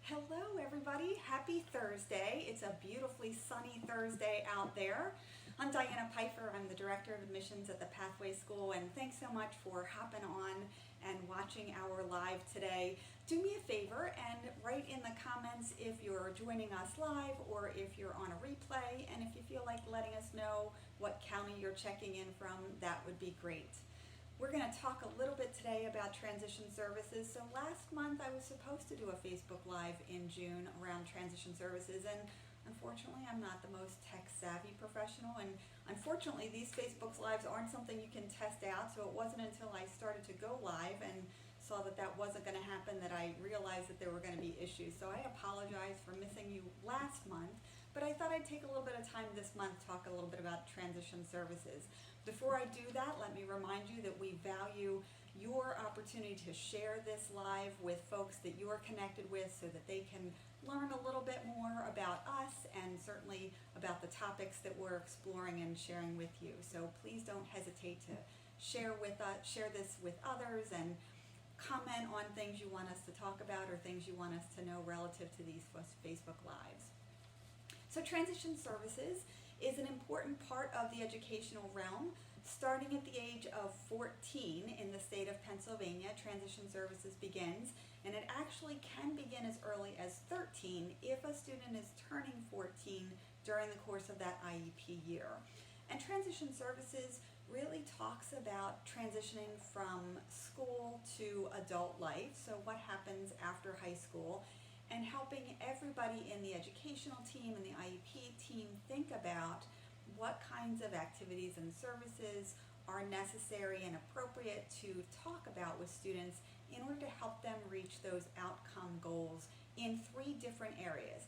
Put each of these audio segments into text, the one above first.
Hello everybody, happy Thursday. It's a beautifully sunny Thursday out there. I'm Diana Pfeiffer, I'm the Director of Admissions at the Pathway School, and thanks so much for hopping on and watching our live today. Do me a favor and write in the comments if you're joining us live or if you're on a replay, and if you feel like letting us know what county you're checking in from, that would be great. We're going to talk a little bit today about transition services. So last month I was supposed to do a Facebook Live in June around transition services, and unfortunately I'm not the most tech savvy professional, and unfortunately these Facebook Lives aren't something you can test out, so it wasn't until I started to go live and saw that that wasn't going to happen that I realized that there were going to be issues. So I apologize for missing you last month, but I thought I'd take a little bit of time this month to talk a little bit about transition services. Before I do that, let me remind you that we value your opportunity to share this live with folks that you're connected with so that they can learn a little bit more about us and certainly about the topics that we're exploring and sharing with you. So please don't hesitate to share this with others and comment on things you want us to talk about or things you want us to know relative to these Facebook Lives. So transition services is an important part of the educational realm. Starting at the age of 14 in the state of Pennsylvania, transition services begins, and it actually can begin as early as 13 if a student is turning 14 during the course of that IEP year. And transition services really talks about transitioning from school to adult life, so what happens after high school, and helping everybody in the educational team and the IEP team think about what kinds of activities and services are necessary and appropriate to talk about with students in order to help them reach those outcome goals in 3 different areas.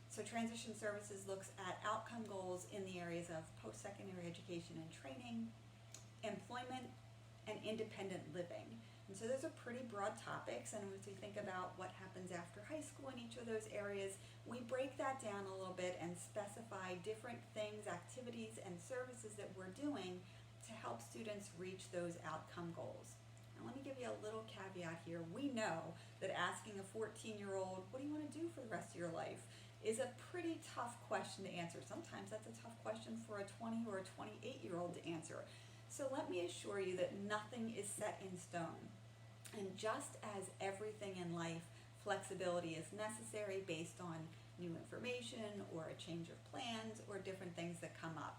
So transition services looks at outcome goals in the areas of post-secondary education and training, employment, and independent living. And so those are pretty broad topics, and as we think about what happens after high school in each of those areas, we break that down a little bit and specify different things, activities, and services that we're doing to help students reach those outcome goals. Now let me give you a little caveat here. We know that asking a 14-year-old, what do you want to do for the rest of your life, is a pretty tough question to answer. Sometimes that's a tough question for a 20 or a 28-year-old to answer. So let me assure you that nothing is set in stone. And just as everything in life, flexibility is necessary based on new information or a change of plans or different things that come up.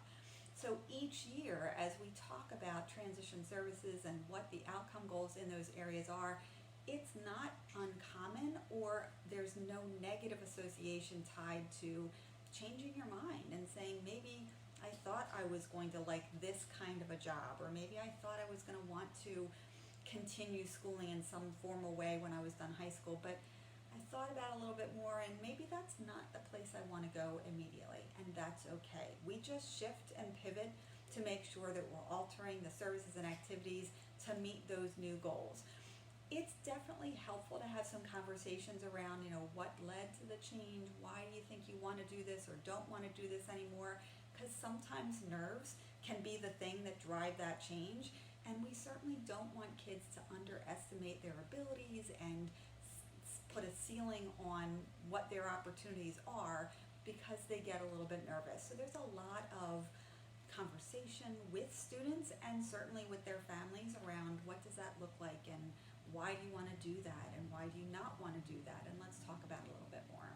So each year, as we talk about transition services and what the outcome goals in those areas are, it's not uncommon, or there's no negative association tied to changing your mind and saying, maybe I thought I was going to like this kind of a job, or maybe I thought I was going to want to continue schooling in some formal way when I was done high school, but I thought about it a little bit more, and maybe that's not the place I want to go immediately, and that's okay. We just shift and pivot to make sure that we're altering the services and activities to meet those new goals. It's definitely helpful to have some conversations around, what led to the change, why do you think you want to do this or don't want to do this anymore, because sometimes nerves can be the thing that drive that change, and we certainly don't want kids to underestimate their abilities and put a ceiling on what their opportunities are because they get a little bit nervous. So there's a lot of conversation with students and certainly with their families around what does that look like, and why do you want to do that, and why do you not want to do that, and let's talk about it a little bit more.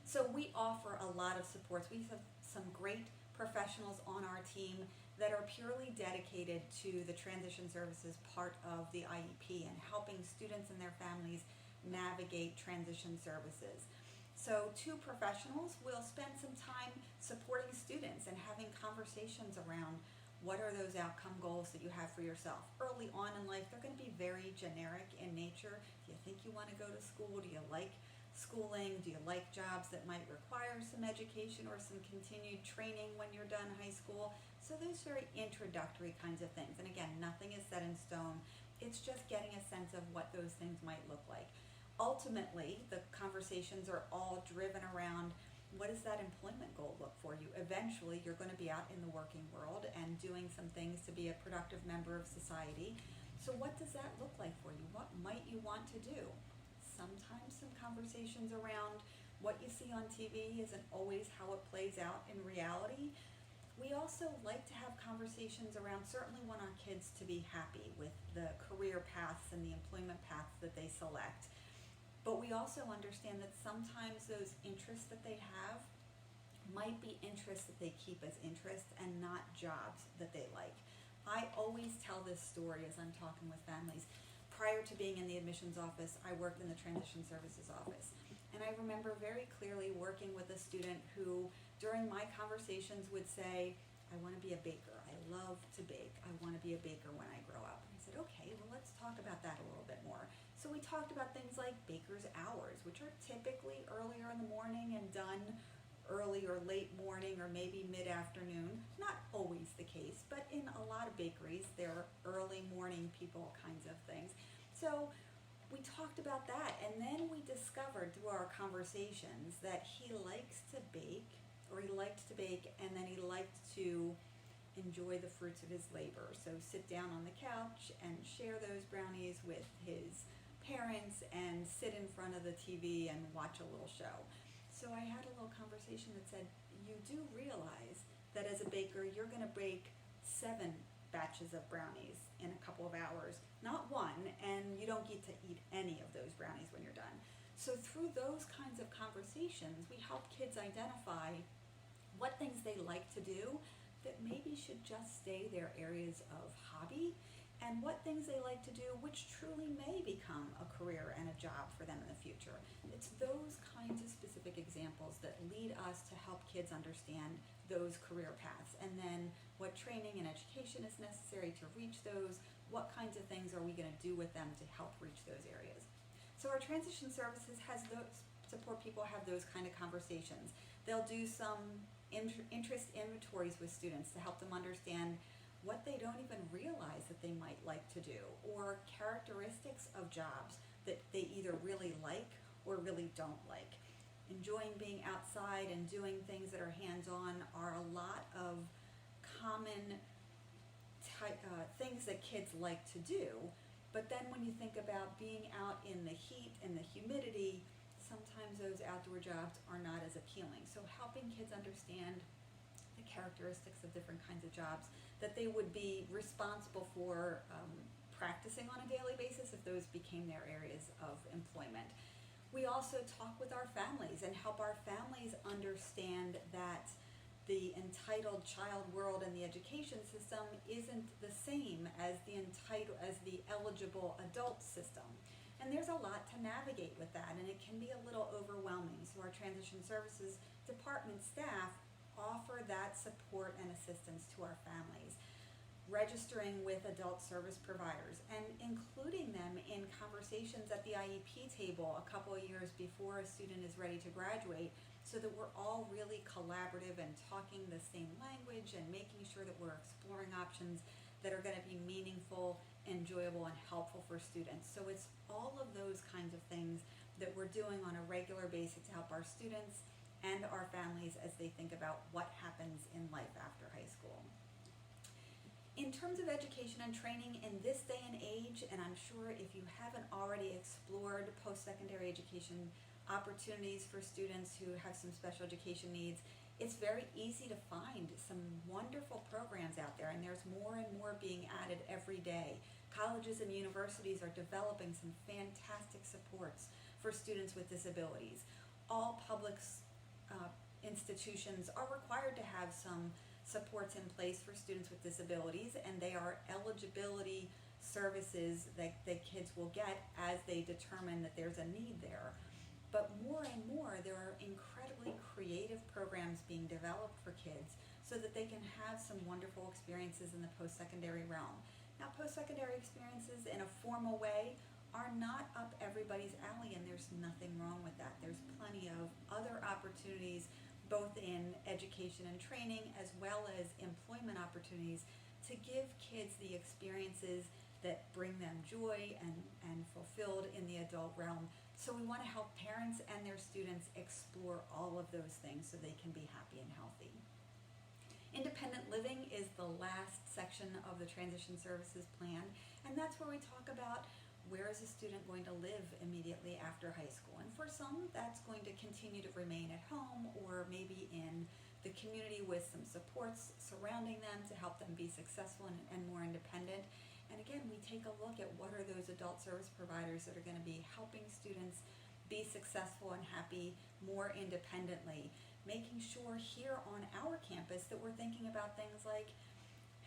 So we offer a lot of supports. We have some great professionals on our team that are purely dedicated to the transition services part of the IEP and helping students and their families navigate transition services. So 2 professionals will spend some time supporting students and having conversations around what are those outcome goals that you have for yourself. Early on in life, they're going to be very generic in nature. Do you think you want to go to school? Do you like schooling? Do you like jobs that might require some education or some continued training when you're done high school? So those very introductory kinds of things. And again, nothing is set in stone. It's just getting a sense of what those things might look like. Ultimately, the conversations are all driven around what does that employment goal look for you? Eventually, you're going to be out in the working world and doing some things to be a productive member of society. So what does that look like for you? What might you want to do? Sometimes some conversations around what you see on TV isn't always how it plays out in reality. We also like to have conversations around, certainly want our kids to be happy with the career paths and the employment paths that they select. But we also understand that sometimes those interests that they have might be interests that they keep as interests and not jobs that they like. I always tell this story as I'm talking with families. Prior to being in the admissions office, I worked in the transition services office. And I remember very clearly working with a student who, during my conversations, would say, I want to be a baker. I love to bake. I want to be a baker when I grow up. And I said, okay, well, let's talk about that a little bit more. So we talked about things like baker's hours, which are typically earlier in the morning and done early or late morning or maybe mid-afternoon. Not always the case, but in a lot of bakeries, they're early morning people kinds of things. So we talked about that, and then we discovered through our conversations that he likes to bake, or he liked to bake, and then he liked to enjoy the fruits of his labor. So sit down on the couch and share those brownies with his parents and sit in front of the TV and watch a little show. So I had a little conversation that said, you do realize that as a baker, you're going to bake 7 batches of brownies in a couple of hours, not one, and you don't get to eat any of those brownies when you're done. So through those kinds of conversations, we help kids identify what things they like to do that maybe should just stay their areas of hobby, and what things they like to do which truly may become a career and a job for them in the future. It's those kinds of specific examples that lead us to help kids understand those career paths, and then what training and education is necessary to reach those, what kinds of things are we going to do with them to help reach those areas. So our transition services has those, support people have those kind of conversations. They'll do some interest inventories with students to help them understand what they don't even realize that they might like to do, or characteristics of jobs that they either really like or really don't like. Enjoying being outside and doing things that are hands-on are a lot of common things that kids like to do, but then when you think about being out in the heat and the humidity, sometimes those outdoor jobs are not as appealing. So helping kids understand the characteristics of different kinds of jobs that they would be responsible for practicing on a daily basis if those became their areas of employment. We also talk with our families and help our families understand that the entitled child world in the education system isn't the same as the eligible adult system. And there's a lot to navigate with that, and it can be a little overwhelming. So our transition services department staff offer that support and assistance to our families, registering with adult service providers and including them in conversations at the IEP table a couple of years before a student is ready to graduate, so that we're all really collaborative and talking the same language and making sure that we're exploring options that are going to be meaningful, enjoyable, and helpful for students. So it's all of those kinds of things that we're doing on a regular basis to help our students and our families as they think about what happens in life after high school. In terms of education and training in this day and age, and I'm sure if you haven't already explored post-secondary education opportunities for students who have some special education needs, it's very easy to find some wonderful programs out there, and there's more and more being added every day. Colleges and universities are developing some fantastic supports for students with disabilities. All public institutions are required to have some supports in place for students with disabilities, and they are eligibility services that kids will get as they determine that there's a need there. But more and more, there are incredibly creative programs being developed for kids so that they can have some wonderful experiences in the post-secondary realm. Now, post-secondary experiences in a formal way are not up everybody's alley, and there's nothing wrong with that. There's plenty of other opportunities, both in education and training, as well as employment opportunities, to give kids the experiences that bring them joy and fulfilled in the adult realm. So we want to help parents and their students explore all of those things so they can be happy and healthy. Independent living is the last section of the transition services plan, and that's where we talk about where is a student going to live immediately after high school? And for some, that's going to continue to remain at home or maybe in the community with some supports surrounding them to help them be successful and more independent. And again, we take a look at what are those adult service providers that are going to be helping students be successful and happy more independently, making sure here on our campus that we're thinking about things like,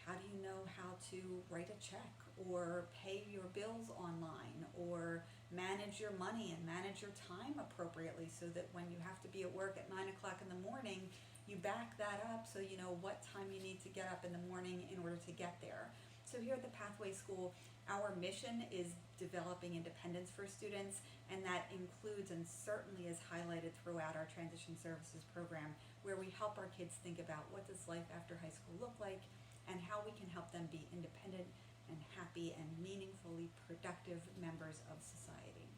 how do you know how to write a check or pay your bills online or manage your money and manage your time appropriately so that when you have to be at work at 9 o'clock in the morning, you back that up so you know what time you need to get up in the morning in order to get there. So here at the Pathway School, our mission is developing independence for students, and that includes and certainly is highlighted throughout our transition services program, where we help our kids think about what does life after high school look like and how we can help them be independent and happy and meaningfully productive members of society.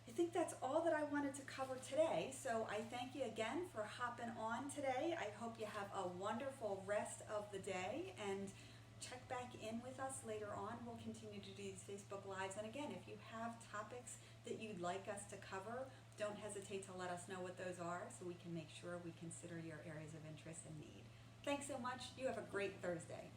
I think that's all that I wanted to cover today, so I thank you again for hopping on today. I hope you have a wonderful rest of the day, and check back in with us later on. We'll continue to do these Facebook Lives, and again, if you have topics that you'd like us to cover, don't hesitate to let us know what those are so we can make sure we consider your areas of interest and need. Thanks so much. You have a great Thursday.